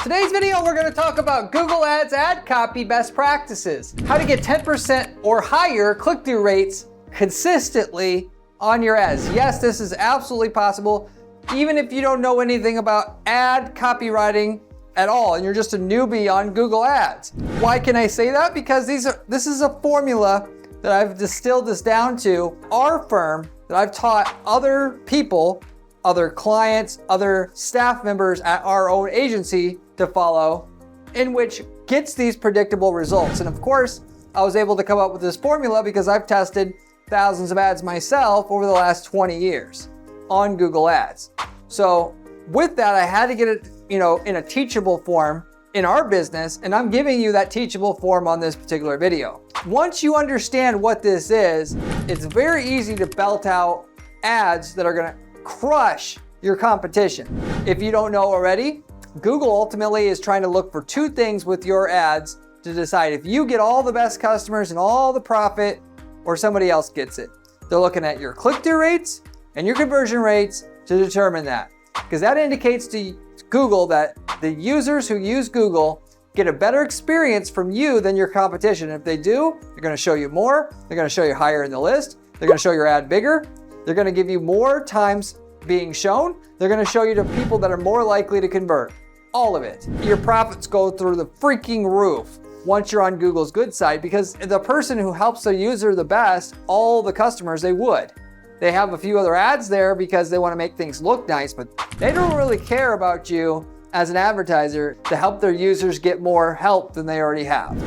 Today's video, we're gonna talk about Google Ads ad copy best practices, how to get 10% or higher click-through rates consistently on your ads. Yes, this is absolutely possible, even if you don't know anything about ad copywriting at all, and you're just a newbie on Google Ads. Why can I say that? Because this is a formula that I've distilled this down to our firm, that I've taught other people, other clients, other staff members at our own agency to follow, in which gets these predictable results. And of course, I was able to come up with this formula because I've tested thousands of ads myself over the last 20 years on Google Ads. So with that, I had to get it, in a teachable form in our business, and I'm giving you that teachable form on this particular video. Once you understand what this is, it's very easy to belt out ads that are gonna crush your competition. If you don't know already, Google ultimately is trying to look for two things with your ads to decide if you get all the best customers and all the profit or somebody else gets it. They're looking at your click-through rates and your conversion rates to determine that, because that indicates to Google that the users who use Google get a better experience from you than your competition. If they do, they're gonna show you more, they're gonna show you higher in the list, they're gonna show your ad bigger, they're gonna give you more times being shown, they're gonna show you to people that are more likely to convert. All of it. Your profits go through the freaking roof once you're on Google's good side, because the person who helps the user the best, all the customers, they would. They have a few other ads there because they want to make things look nice, but they don't really care about you as an advertiser to help their users get more help than they already have.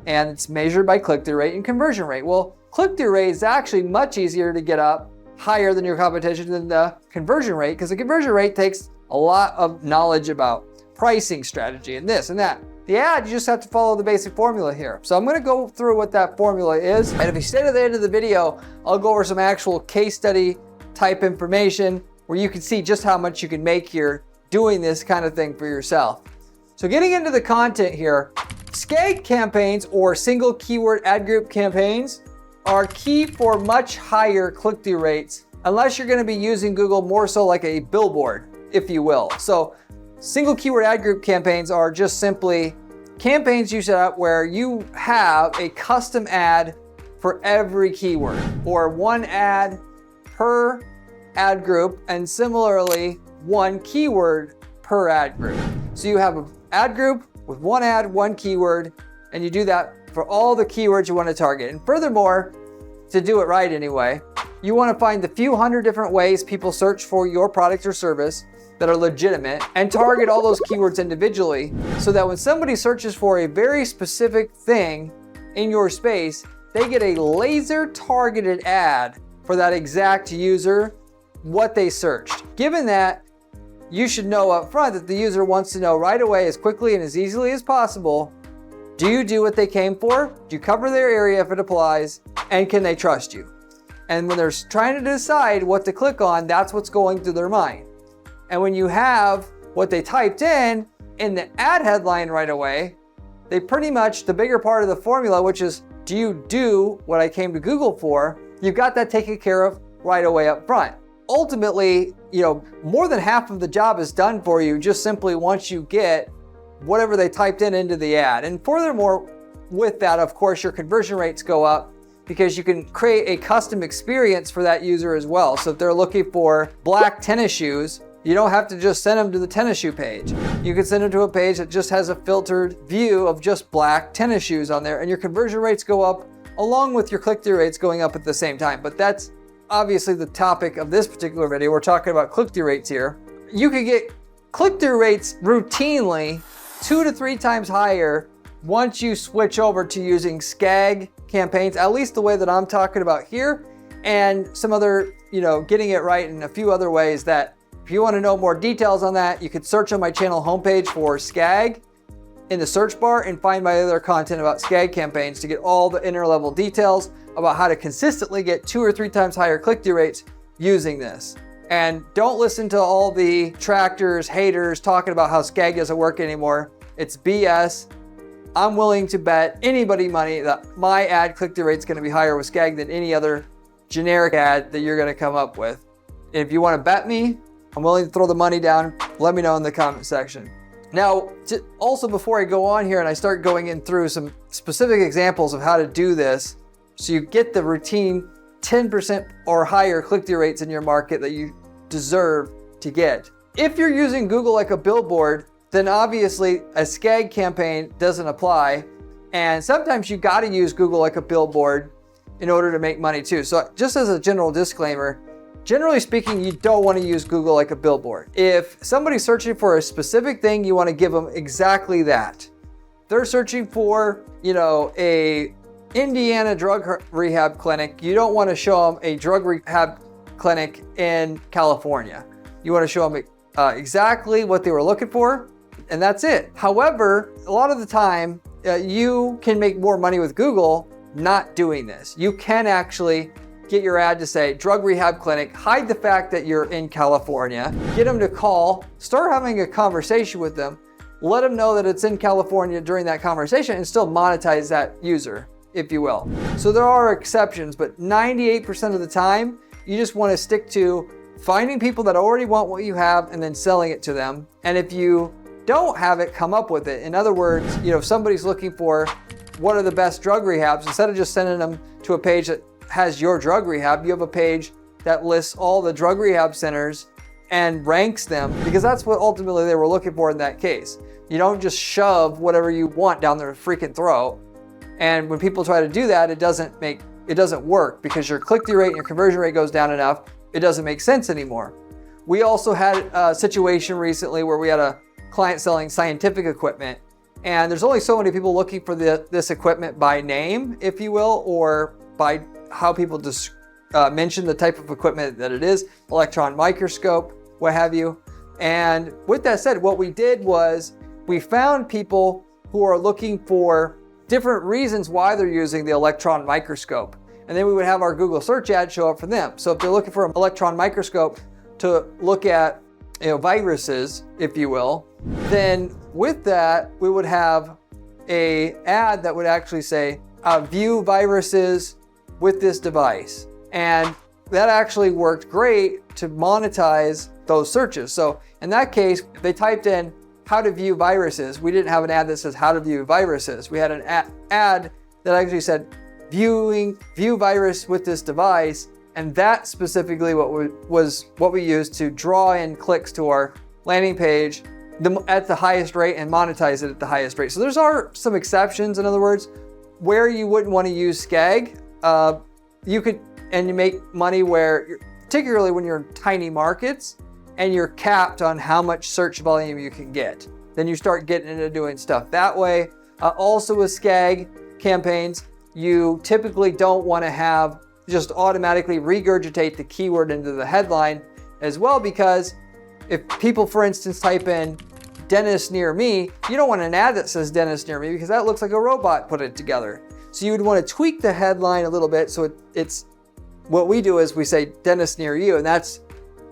And it's measured by click-through rate and conversion rate. Well, click-through rate is actually much easier to get up higher than your competition than the conversion rate, because the conversion rate takes a lot of knowledge about pricing strategy and this and that. The ad, you just have to follow the basic formula here. So I'm gonna go through what that formula is. And if you stay to the end of the video, I'll go over some actual case study type information where you can see just how much you can make here doing this kind of thing for yourself. So getting into the content here, SKAG campaigns or single keyword ad group campaigns are key for much higher click-through rates, unless you're gonna be using Google more so like a billboard, if you will. So single keyword ad group campaigns are just simply campaigns you set up where you have a custom ad for every keyword, or one ad per ad group, and similarly one keyword per ad group. So you have an ad group with one ad, one keyword, and you do that for all the keywords you want to target. And furthermore, to do it right anyway, you want to find the few hundred different ways people search for your product or service that are legitimate and target all those keywords individually, so that when somebody searches for a very specific thing in your space, they get a laser targeted ad for that exact user, what they searched. Given that, you should know up front that the user wants to know right away, as quickly and as easily as possible, do you do what they came for? Do you cover their area if it applies? And can they trust you? And when they're trying to decide what to click on, that's what's going through their mind. And when you have what they typed in the ad headline right away, they pretty much, the bigger part of the formula, which is, do you do what I came to Google for? You've got that taken care of right away up front. Ultimately, more than half of the job is done for you just simply once you get whatever they typed in into the ad. And furthermore, with that, of course, your conversion rates go up because you can create a custom experience for that user as well. So if they're looking for black tennis shoes, you don't have to just send them to the tennis shoe page. You can send them to a page that just has a filtered view of just black tennis shoes on there, and your conversion rates go up along with your click-through rates going up at the same time. But that's obviously the topic of this particular video. We're talking about click-through rates here. You could get click-through rates routinely 2 to 3 times higher once you switch over to using SKAG campaigns, at least the way that I'm talking about here, and some other, getting it right in a few other ways that, if you want to know more details on that, you could search on my channel homepage for SKAG in the search bar and find my other content about SKAG campaigns to get all the inner level details about how to consistently get 2 or 3 times higher click-through rates using this. And don't listen to all the detractors, haters talking about how SKAG doesn't work anymore. It's BS. I'm willing to bet anybody money that my ad click-through rate is going to be higher with SKAG than any other generic ad that you're going to come up with. If you want to bet me, I'm willing to throw the money down. Let me know in the comment section. Now, also before I go on here and I start going in through some specific examples of how to do this, so you get the routine 10% or higher click-through rates in your market that you deserve to get. If you're using Google like a billboard, then obviously a SKAG campaign doesn't apply. And sometimes you got to use Google like a billboard in order to make money too. So just as a general disclaimer, generally speaking, you don't want to use Google like a billboard. If somebody's searching for a specific thing, you want to give them exactly that. They're searching for, a Indiana drug rehab clinic. You don't want to show them a drug rehab clinic in California. You want to show them exactly what they were looking for, and that's it. However, a lot of the time, you can make more money with Google not doing this. You can actually get your ad to say drug rehab clinic, hide the fact that you're in California, get them to call, start having a conversation with them, let them know that it's in California during that conversation, and still monetize that user, if you will. So there are exceptions, but 98% of the time, you just want to stick to finding people that already want what you have and then selling it to them. And if you don't have it, come up with it. In other words, if somebody's looking for what are the best drug rehabs, instead of just sending them to a page that has your drug rehab, you have a page that lists all the drug rehab centers and ranks them, because that's what ultimately they were looking for in that case. You don't just shove whatever you want down their freaking throat. And when people try to do that, it doesn't work, because your click-through rate and your conversion rate goes down enough, it doesn't make sense anymore. We also had a situation recently where we had a client selling scientific equipment, and there's only so many people looking for this equipment by name, if you will, or by how people mention the type of equipment that it is, electron microscope, what have you. And with that said, what we did was we found people who are looking for different reasons why they're using the electron microscope. And then we would have our Google search ad show up for them. So if they're looking for an electron microscope to look at viruses, if you will, then with that, we would have an ad that would actually say, view viruses with this device. And that actually worked great to monetize those searches. So in that case, if they typed in how to view viruses, we didn't have an ad that says how to view viruses. We had an ad that actually said view virus with this device. And that specifically was what we used to draw in clicks to our landing page at the highest rate and monetize it at the highest rate. So there are some exceptions, in other words, where you wouldn't want to use SKAG. You could, and you make money particularly when you're in tiny markets and you're capped on how much search volume you can get. Then you start getting into doing stuff that way. Also with SKAG campaigns, you typically don't want to have just automatically regurgitate the keyword into the headline as well, because if people, for instance, type in dentist near me, you don't want an ad that says dentist near me, because that looks like a robot put it together. So you would want to tweak the headline a little bit. So it's what we do is we say dentist near you, and that's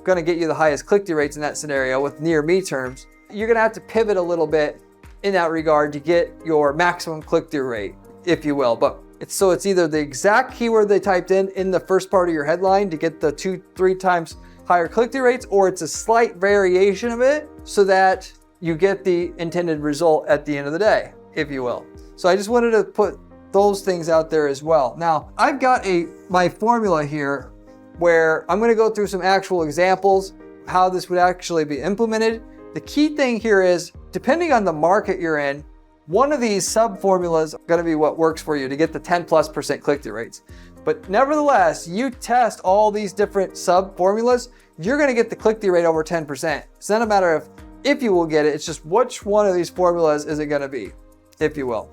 going to get you the highest click-through rates in that scenario with near me terms. You're going to have to pivot a little bit in that regard to get your maximum click-through rate, if you will. But it's either the exact keyword they typed in the first part of your headline to get the 2-3 times higher click-through rates, or it's a slight variation of it so that you get the intended result at the end of the day, if you will. So I just wanted to put those things out there as well. Now, I've got my formula here where I'm going to go through some actual examples of how this would actually be implemented. The key thing here is, depending on the market you're in, one of these sub-formulas are going to be what works for you to get the 10+% click-through rates. But nevertheless, you test all these different sub-formulas, you're going to get the click-through rate over 10%. It's not a matter of if you will get it, it's just which one of these formulas is it going to be, if you will.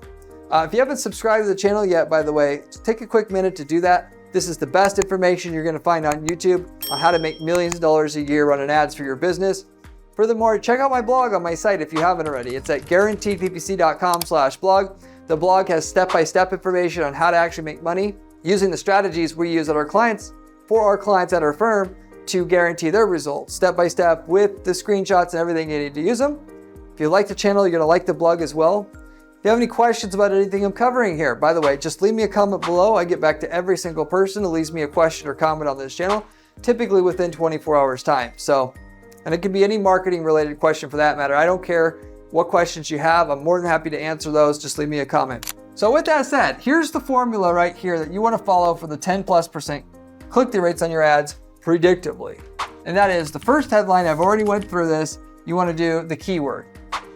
If you haven't subscribed to the channel yet, by the way, take a quick minute to do that. This is the best information you're going to find on YouTube on how to make millions of dollars a year running ads for your business. Furthermore, check out my blog on my site if you haven't already. It's at guaranteedppc.com/blog. The blog has step-by-step information on how to actually make money using the strategies we use at our clients for our clients at our firm to guarantee their results, step-by-step with the screenshots and everything you need to use them. If you like the channel, you're going to like the blog as well. If you have any questions about anything I'm covering here, by the way, just leave me a comment below. I get back to every single person who leaves me a question or comment on this channel, typically within 24 hours time. And it can be any marketing related question for that matter. I don't care what questions you have. I'm more than happy to answer those. Just leave me a comment. So with that said, here's the formula right here that you want to follow for the 10+% click-through rates on your ads predictably. And that is the first headline. I've already went through this. You want to do the keyword.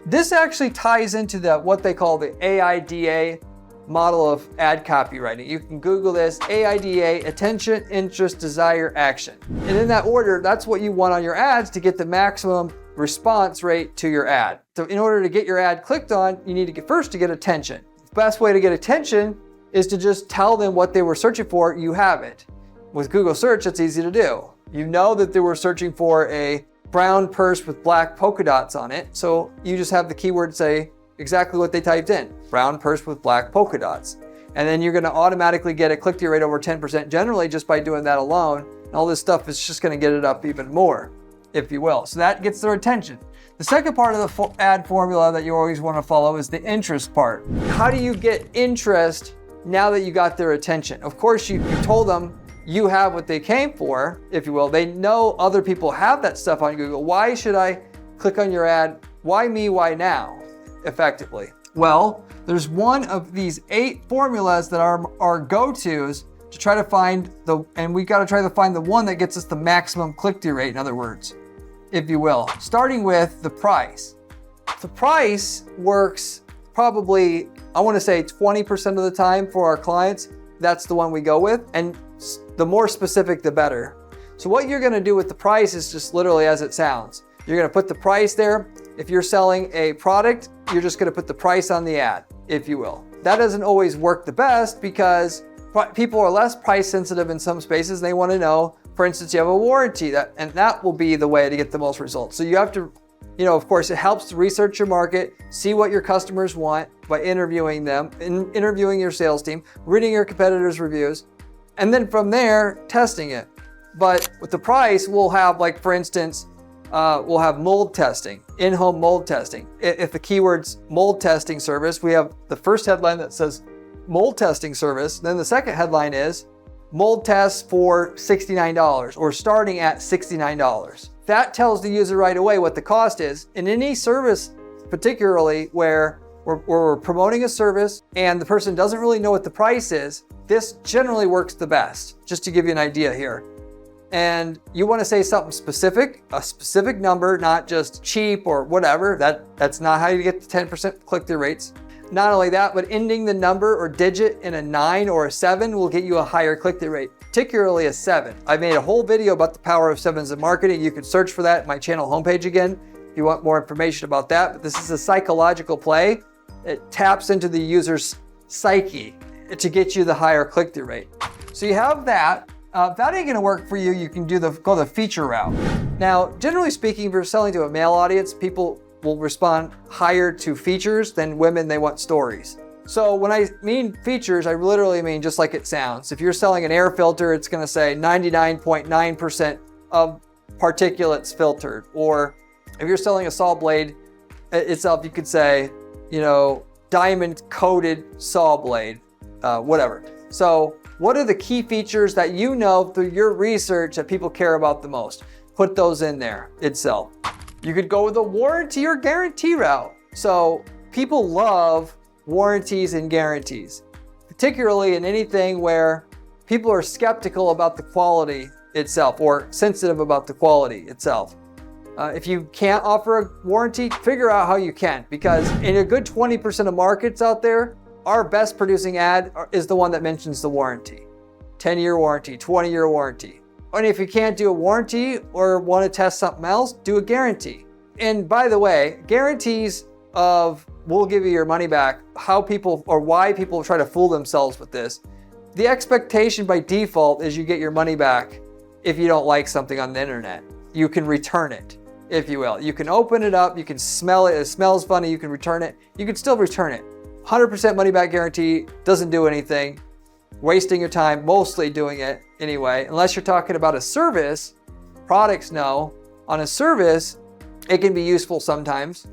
This actually ties into what they call the AIDA model of ad copywriting. You can Google this, AIDA, attention, interest, desire, action. And in that order, that's what you want on your ads to get the maximum response rate to your ad. So in order to get your ad clicked on, you need to first get attention. The best way to get attention is to just tell them what they were searching for. You have it. With Google search, it's easy to do. You know that they were searching for a brown purse with black polka dots on it. So you just have the keyword say exactly what they typed in, brown purse with black polka dots. And then you're gonna automatically get a click-through rate over 10% generally just by doing that alone. And all this stuff is just gonna get it up even more, if you will. So that gets their attention. The second part of the ad formula that you always wanna follow is the interest part. How do you get interest now that you got their attention? Of course, you told them you have what they came for, if you will. They know other people have that stuff on Google. Why should I click on your ad? Why me? Why now? Effectively. Well, there's one of these 8 formulas that are our go-tos to try to find and we got to try to find the one that gets us the maximum click-through rate, in other words, if you will. Starting with the price. The price works probably, I want to say 20% of the time for our clients. That's the one we go with. And the more specific, the better. So what you're going to do with the price is just literally as it sounds. You're going to put the price there. If you're selling a product, you're just going to put the price on the ad, if you will. That doesn't always work the best because people are less price sensitive in some spaces. They want to know, for instance, you have a warranty, and that will be the way to get the most results. So you have to, of course, it helps to research your market, see what your customers want by interviewing them, interviewing your sales team, reading your competitors' reviews, and then from there, testing it. But with the price, we'll have, like, for instance, we'll have mold testing, in-home mold testing. If the keyword's mold testing service, we have the first headline that says mold testing service. Then the second headline is mold tests for $69 or starting at $69. That tells the user right away what the cost is. In any service, particularly where we're promoting a service and the person doesn't really know what the price is, this generally works the best, just to give you an idea here. And you want to say something specific, a specific number, not just cheap or whatever. That's not how you get the 10% click-through rates. Not only that, but ending the number or digit in a 9 or a 7 will get you a higher click-through rate, particularly a 7. I made a whole video about the power of 7s in marketing. You can search for that at my channel homepage again if you want more information about that. But this is a psychological play. It taps into the user's psyche to get you the higher click-through rate. So you have that. If that ain't gonna work for you, you can go the feature route. Now, generally speaking, if you're selling to a male audience, people will respond higher to features than women. They want stories. So when I mean features, I literally mean just like it sounds. If you're selling an air filter, it's gonna say 99.9% of particulates filtered. Or if you're selling a saw blade itself, you could say, diamond coated saw blade, whatever. So what are the key features that you know through your research that people care about the most? Put those in there itself. You could go with a warranty or guarantee route. So people love warranties and guarantees, particularly in anything where people are skeptical about the quality itself or sensitive about the quality itself. If you can't offer a warranty, figure out how you can, because in a good 20% of markets out there, our best producing ad is the one that mentions the warranty. 10-year warranty, 20-year warranty. And if you can't do a warranty or want to test something else, do a guarantee. And by the way, guarantees of we'll give you your money back, how people or why people try to fool themselves with this. The expectation by default is you get your money back if you don't like something on the internet. You can return it, if you will. You can open it up, you can smell it smells funny, you can return it. You can still return it. 100% money back guarantee doesn't do anything. Wasting your time mostly doing it anyway, unless you're talking about a service. Products, no. On a service, it can be useful sometimes,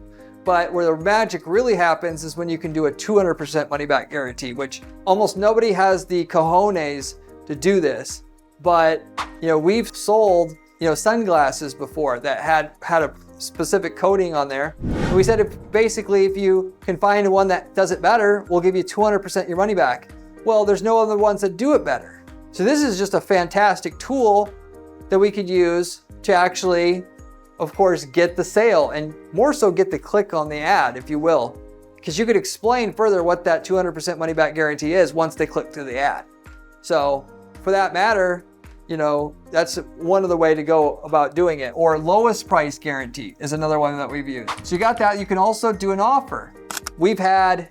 but where the magic really happens is when you can do a 200% money back guarantee, which almost nobody has the cojones to do this. But we've sold sunglasses before that had a specific coating on there. And we said if you can find one that does it better, we'll give you 200% your money back. Well, there's no other ones that do it better. So this is just a fantastic tool that we could use to actually, of course, get the sale and more so get the click on the ad, if you will, because you could explain further what that 200% money back guarantee is once they click through the ad. So for that matter, that's one of the way to go about doing it. Or lowest price guarantee is another one that we've used. So you got that. You can also do an offer. We've had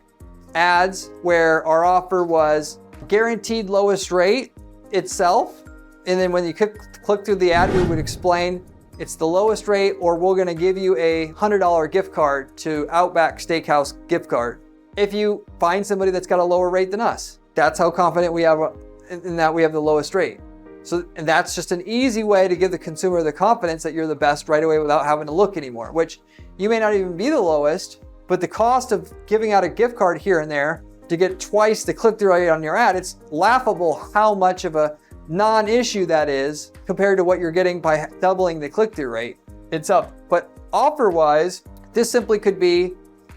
ads where our offer was guaranteed lowest rate itself. And then when you click through the ad, we would explain it's the lowest rate, or we're gonna give you a $100 gift card to Outback Steakhouse gift card if you find somebody that's got a lower rate than us. That's how confident we are in that we have the lowest rate. So, and that's just an easy way to give the consumer the confidence that you're the best right away without having to look anymore, which you may not even be the lowest, but the cost of giving out a gift card here and there to get twice the click-through rate on your ad, it's laughable how much of a non-issue that is compared to what you're getting by doubling the click-through rate itself. But offer-wise, this simply could be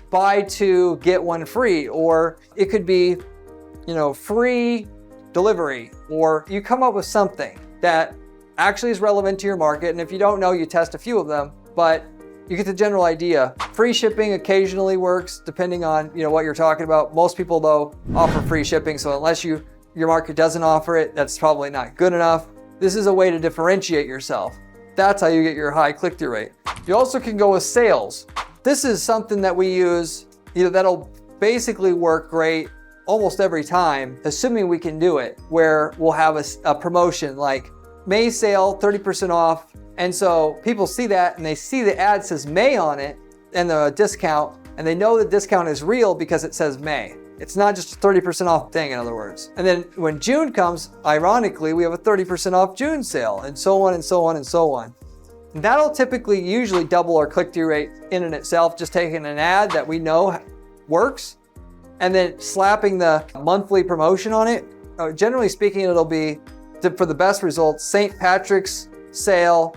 buy two, get one free, or it could be, free delivery, or you come up with something that actually is relevant to your market. And if you don't know, you test a few of them, but you get the general idea. Free shipping occasionally works depending on what you're talking about. Most people though offer free shipping, so unless your market doesn't offer it, that's probably not good enough. This is a way to differentiate yourself. That's how you get your high click-through rate. You also can go with sales. This is something that we use, that'll basically work great almost every time, assuming we can do it, where we'll have a promotion like May sale, 30% off. And so people see that and they see the ad says May on it and the discount, and they know the discount is real because it says May. It's not just a 30% off thing, in other words. And then when June comes, ironically, we have a 30% off June sale, and so on and so on and so on. And that'll typically usually double our click-through rate in and itself, just taking an ad that we know works and then slapping the monthly promotion on it. Generally speaking, it'll be, for the best results, St. Patrick's sale,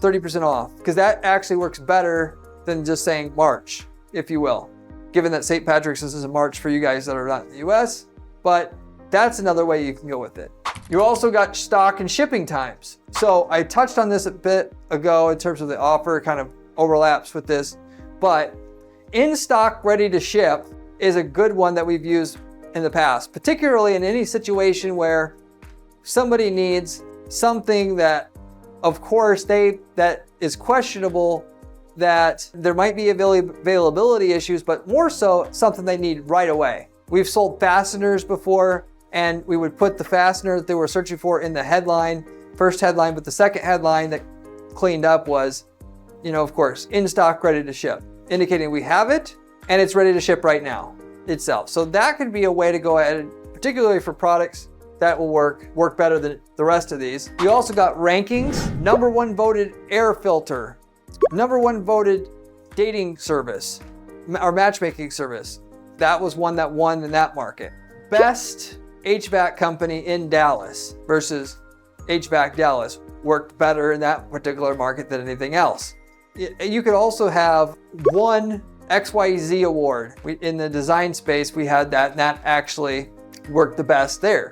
30% off, because that actually works better than just saying March, if you will. Given that St. Patrick's is in March for you guys that are not in the US, but that's another way you can go with it. You also got stock and shipping times. So I touched on this a bit ago in terms of the offer, kind of overlaps with this, but in stock ready to ship is a good one that we've used in the past, particularly in any situation where somebody needs something that, of course, that is questionable, that there might be availability issues, but more so something they need right away. We've sold fasteners before, and we would put the fastener that they were searching for in the headline, first headline, but the second headline that cleaned up was, of course, in stock, ready to ship, indicating we have it and it's ready to ship right now itself. So that could be a way to go ahead, particularly for products that will work better than the rest of these. You also got rankings, #1 voted air filter, #1 voted dating service or matchmaking service. That was one that won in that market. Best HVAC company in Dallas versus HVAC Dallas worked better in that particular market than anything else. You could also have one XYZ award. In the design space, we had that, and that actually worked the best there.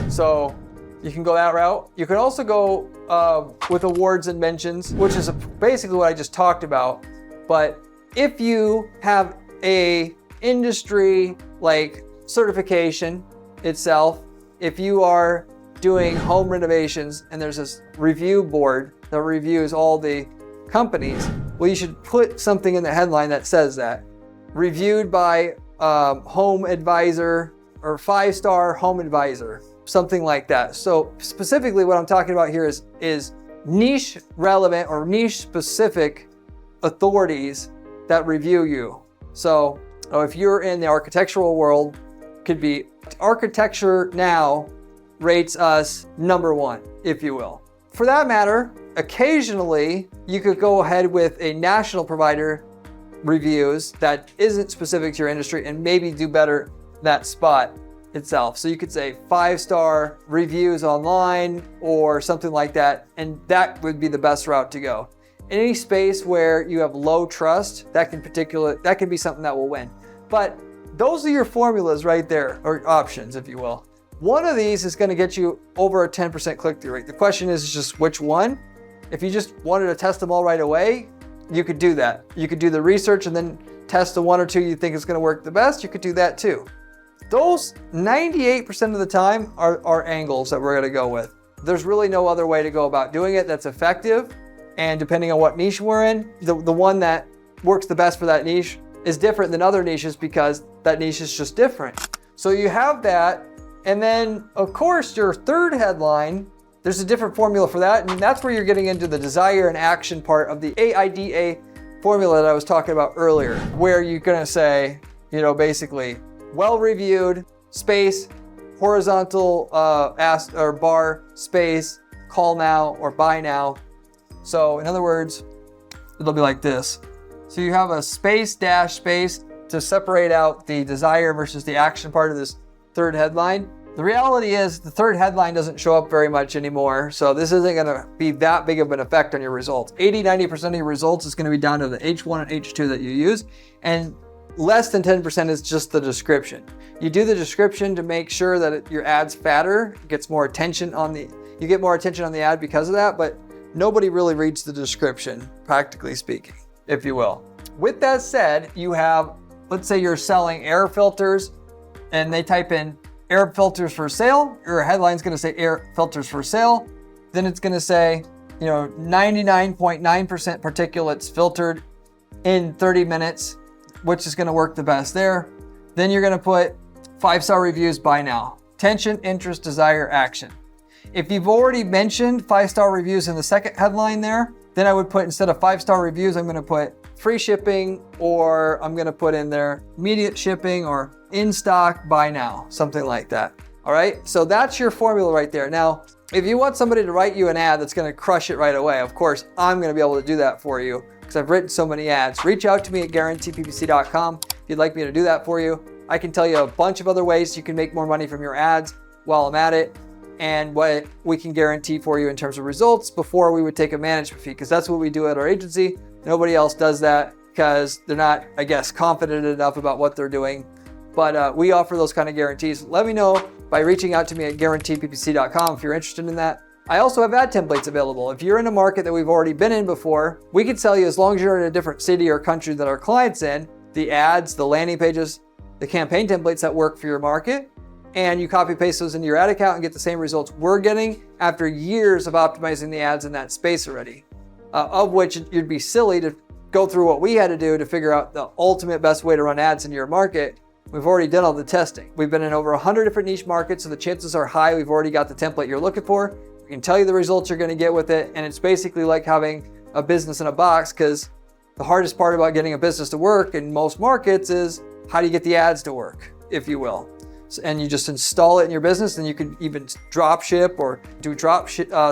So you can go that route. You can also go with awards and mentions, which is basically what I just talked about. But if you have a industry like certification itself, if you are doing home renovations and there's this review board that reviews all the companies, well, you should put something in the headline that says that. Reviewed by Home Advisor or 5-star Home Advisor, something like that. So specifically what I'm talking about here is niche relevant or niche specific authorities that review you. So if you're in the architectural world, could be Architecture Now rates us #1, if you will. For that matter, occasionally you could go ahead with a national provider reviews that isn't specific to your industry and maybe do better that spot. itself. So you could say 5-star reviews online or something like that, and that would be the best route to go. In any space where you have low trust, that can be something that will win. But those are your formulas right there, or options, if you will. One of these is going to get you over a 10% click-through rate. The question is just which one. If you just wanted to test them all right away, you could do that. You could do the research and then test the 1 or 2 you think is going to work the best. You could do that too. Those 98% of the time are angles that we're going to go with. There's really no other way to go about doing it that's effective. And depending on what niche we're in, the one that works the best for that niche is different than other niches because that niche is just different. So you have that. And then of course your third headline, there's a different formula for that. And that's where you're getting into the desire and action part of the AIDA formula that I was talking about earlier, where you're going to say, basically well-reviewed, space, horizontal or bar, space, call now or buy now. So in other words, it'll be like this. So you have a space dash space to separate out the desire versus the action part of this third headline. The reality is the third headline doesn't show up very much anymore. So this isn't going to be that big of an effect on your results. 80-90% of your results is going to be down to the H1 and H2 that you use. And less than 10% is just the description. You do the description to make sure that your ad's fatter, gets more attention you get more attention on the ad because of that, but nobody really reads the description, practically speaking, if you will. With that said, you have, let's say you're selling air filters and they type in air filters for sale. Your headline's going to say air filters for sale. Then it's going to say, 99.9% particulates filtered in 30 minutes, which is going to work the best there. Then you're going to put 5-star reviews by now. Tension, interest, desire, action. If you've already mentioned 5-star reviews in the second headline there, then I would put, instead of 5-star reviews, I'm going to put free shipping, or I'm going to put in there immediate shipping or in stock, buy now, something like that. All right. So that's your formula right there. Now, if you want somebody to write you an ad that's going to crush it right away, of course, I'm going to be able to do that for you because I've written so many ads. Reach out to me at guaranteeppc.com if you'd like me to do that for you. I can tell you a bunch of other ways you can make more money from your ads while I'm at it, and what we can guarantee for you in terms of results before we would take a management fee, because that's what we do at our agency. Nobody else does that because they're not, I guess, confident enough about what they're doing. But we offer those kind of guarantees. Let me know by reaching out to me at guaranteeppc.com if you're interested in that. I also have ad templates available. If you're in a market that we've already been in before, we can tell you, as long as you're in a different city or country that our client's in, the ads, the landing pages, the campaign templates that work for your market, and you copy paste those into your ad account and get the same results we're getting after years of optimizing the ads in that space already, of which you'd be silly to go through what we had to do to figure out the ultimate best way to run ads in your market. We've already done all the testing. We've been in over 100 different niche markets, so the chances are high we've already got the template you're looking for. We can tell you the results you're going to get with it, and it's basically like having a business in a box, because the hardest part about getting a business to work in most markets is how do you get the ads to work, if you will. And you just install it in your business, and you can even drop ship or do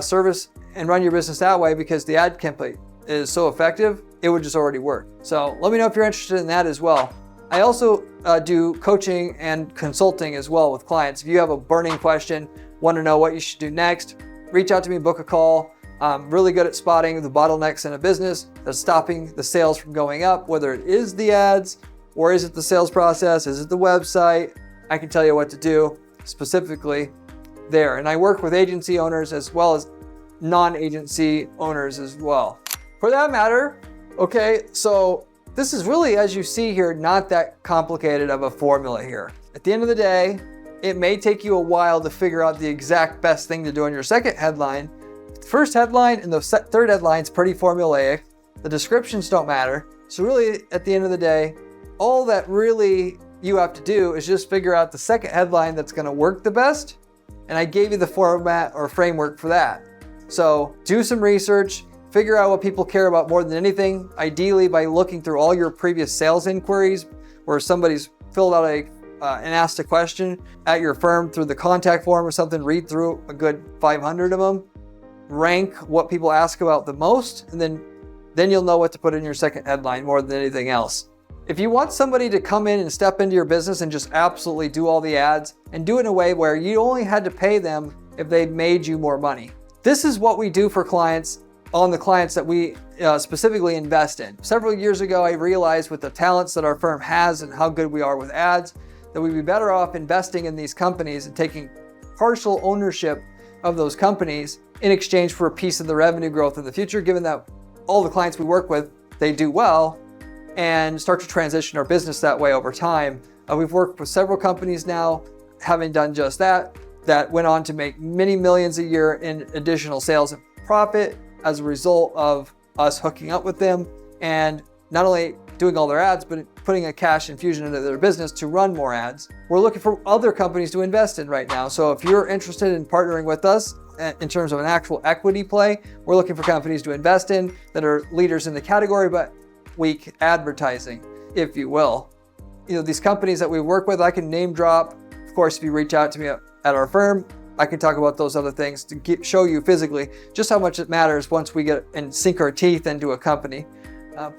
service and run your business that way, because the ad template is so effective, it would just already work. So let me know if you're interested in that as well. I also do coaching and consulting as well with clients. If you have a burning question, want to know what you should do next, reach out to me, book a call. I'm really good at spotting the bottlenecks in a business that's stopping the sales from going up, whether it is the ads or is it the sales process, is it the website? I can tell you what to do specifically there. And I work with agency owners as well as non-agency owners as well. For that matter, okay, so this is really, as you see here, not that complicated of a formula here. At the end of the day, it may take you a while to figure out the exact best thing to do on your second headline. The first headline and the third headline is pretty formulaic. The descriptions don't matter. So really, at the end of the day, all that really you have to do is just figure out the second headline that's going to work the best. And I gave you the format or framework for that. So do some research, figure out what people care about more than anything, ideally by looking through all your previous sales inquiries where somebody's filled out and asked a question at your firm through the contact form or something. Read through a good 500 of them, rank what people ask about the most, and then you'll know what to put in your second headline more than anything else. If you want somebody to come in and step into your business and just absolutely do all the ads and do it in a way where you only had to pay them if they made you more money. This is what we do for clients on the clients that we specifically invest in. Several years ago, I realized with the talents that our firm has and how good we are with ads, that we'd be better off investing in these companies and taking partial ownership of those companies in exchange for a piece of the revenue growth in the future, given that all the clients we work with, they do well, and start to transition our business that way over time. We've worked with several companies now, having done just that went on to make many millions a year in additional sales and profit as a result of us hooking up with them and not only doing all their ads, but putting a cash infusion into their business to run more ads. We're looking for other companies to invest in right now. So if you're interested in partnering with us in terms of an actual equity play, we're looking for companies to invest in that are leaders in the category, but weak advertising, if you will. These companies that we work with, I can name drop. Of course, if you reach out to me at our firm, I can talk about those other things to show you physically just how much it matters once we get and sink our teeth into a company.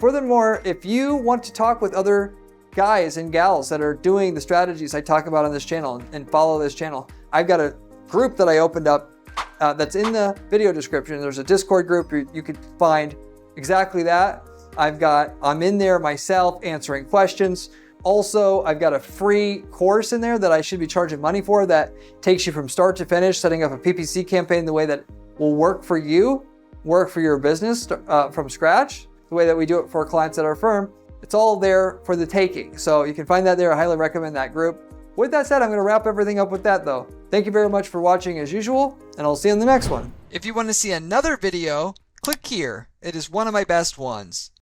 Furthermore, if you want to talk with other guys and gals that are doing the strategies I talk about on this channel and follow this channel, I've got a group that I opened up that's in the video description. There's a Discord group you could find exactly that. I'm in there myself answering questions. Also, I've got a free course in there that I should be charging money for that takes you from start to finish, setting up a PPC campaign the way that will work for you, work for your business from scratch, the way that we do it for clients at our firm. It's all there for the taking. So you can find that there. I highly recommend that group. With that said, I'm going to wrap everything up with that though. Thank you very much for watching as usual, and I'll see you in the next one. If you want to see another video, click here. It is one of my best ones.